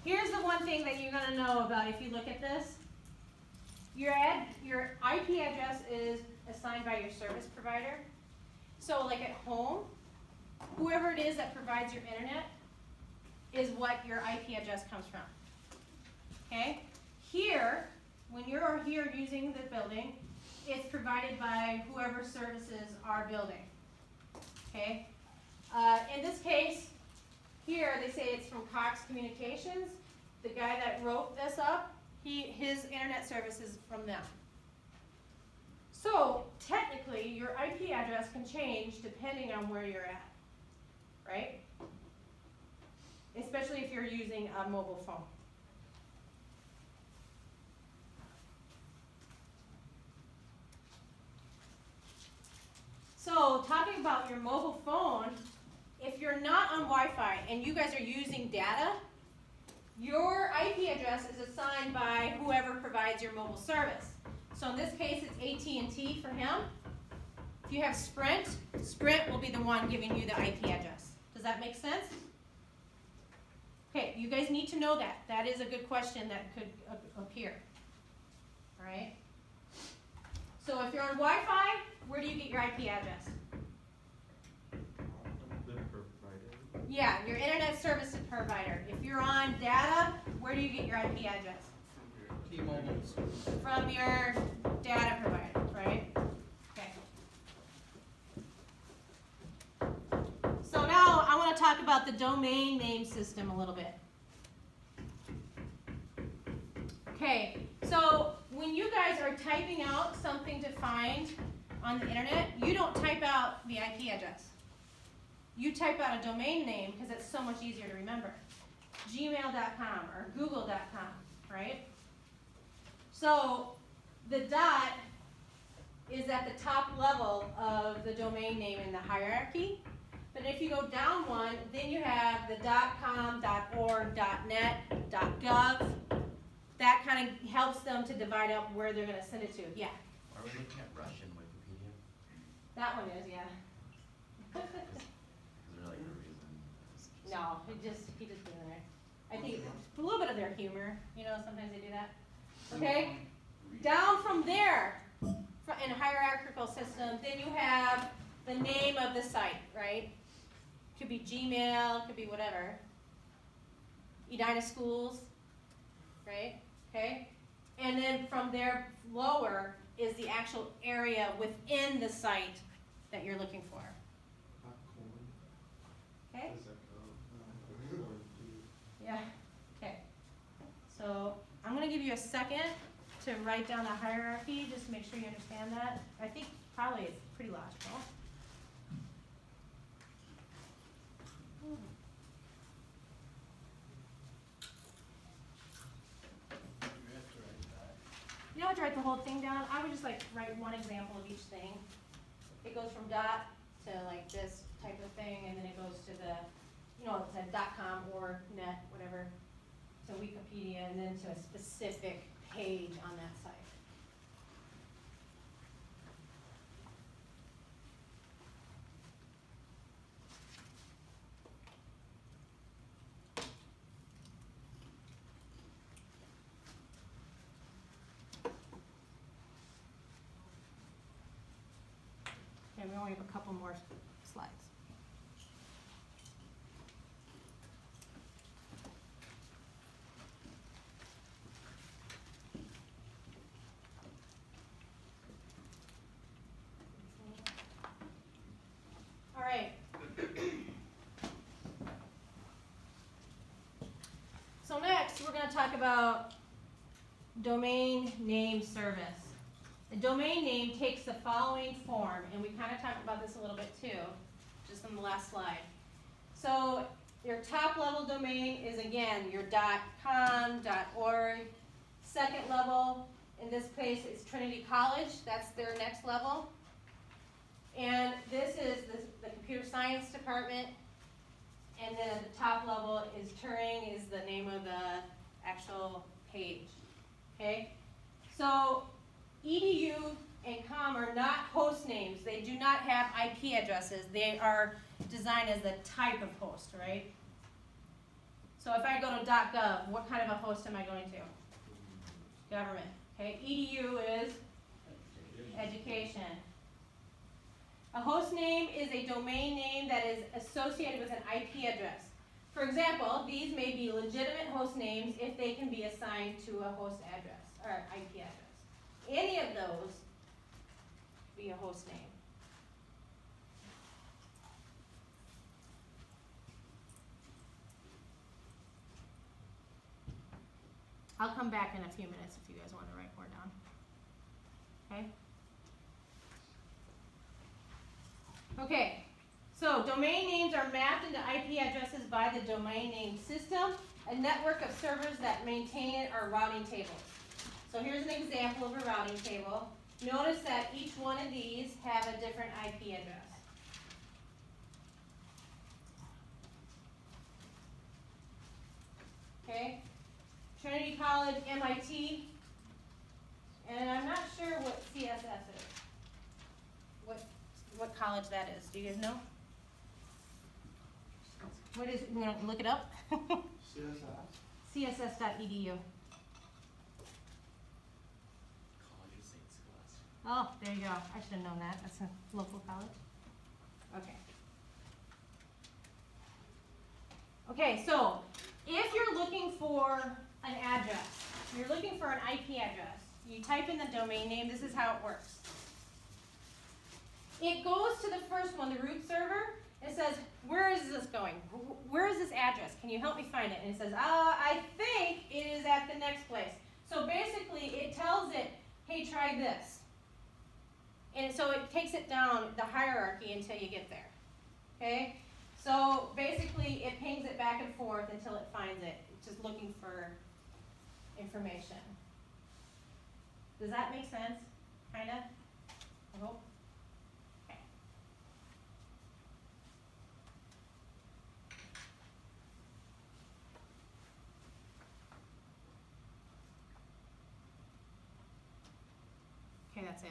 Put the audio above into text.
here's the one thing that you're gonna know about if you look at this. Your IP address is assigned by your service provider. So like at home, whoever it is that provides your internet is what your IP address comes from. Okay? Here, when you're here using the building, it's provided by whoever services our building. Okay? In this case, here they say it's from Cox Communications. The guy that wrote this up, his internet service is from them. So technically, your IP address can change depending on where you're at, right? Especially if you're using a mobile phone. So talking about your mobile phone, if you're not on Wi-Fi and you guys are using data, your IP address is assigned by whoever provides your mobile service. So in this case, it's AT&T for him. If you have Sprint, Sprint will be the one giving you the IP address. Does that make sense? Okay, you guys need to know that. That is a good question that could appear. All right? So if you're on Wi-Fi, where do you get your IP address? The provider. Yeah, your internet service provider. If you're on data, where do you get your IP address? T-Mobile. From your data provider, right? Okay. So now I want to talk about the domain name system a little bit. Okay, so when you guys are typing out something to find on the internet, you don't type out the IP address. You type out a domain name because it's so much easier to remember. Gmail.com or Google.com, right? So the dot is at the top level of the domain name in the hierarchy. But if you go down one, then you have the .com, .org, .net, .gov. That kind of helps them to divide up where they're going to send it to. Yeah? Are we looking at Russian Wikipedia? That one is, yeah. Is there like a reason? No, he just put it in there. I think a little bit of their humor. You know, sometimes they do that. Okay? Down from there, in a hierarchical system, then you have the name of the site, right? Could be Gmail, could be whatever. Edina Schools, right? Okay? And then from there lower is the actual area within the site that you're looking for. Okay? Yeah. Okay. So I'm going to give you a second to write down the hierarchy, just to make sure you understand that. I think probably it's pretty logical. You don't have to write the whole thing down. I would just like write one example of each thing. It goes from dot to like this type of thing, and then it goes to the, you know, it's a .com or net, whatever, to Wikipedia, and then to a specific page on that site. Okay, we only have a couple more slides. All right. So next, we're going to talk about domain name service. The domain name takes the following form, and we kind of talked about this a little bit too, just on the last slide. So your top level domain is, again, your .com, .org. Second level, in this case, is Trinity College. That's their next level. And this is the computer science department. And then at the top level is Turing, is the name of the actual page. Okay? So EDU and com are not host names. They do not have IP addresses. They are designed as the type of host, right? So if I go to .gov, what kind of a host am I going to? Government. Okay, edu is education. A host name is a domain name that is associated with an IP address. For example, these may be legitimate host names if they can be assigned to a host address or IP address. Any of those be a host name. I'll come back in a few minutes if you guys want to write more down. Okay? Okay, so domain names are mapped into IP addresses by the domain name system, a network of servers that maintain it are routing tables. So here's an example of a routing table. Notice that each one of these have a different IP address. Okay? Trinity College, MIT, and I'm not sure what CSS is. What college that is. Do you guys know? What is it? You want to look it up? CSS? css.edu. College of St. Scholastic. Oh, there you go. I should have known that. That's a local college. Okay. Okay, so if you're looking for an address, you're looking for an IP address, you type in the domain name. This is how it works. It goes to the first one, the root server. It says, where is this going? Where is this address? Can you help me find it? And it says, I think it is at the next place. So basically, it tells it, hey, try this. And so it takes it down the hierarchy until you get there. Okay? So basically, it pings it back and forth until it finds it. It's just looking for information. Does that make sense? Kinda? I hope. Okay, that's it.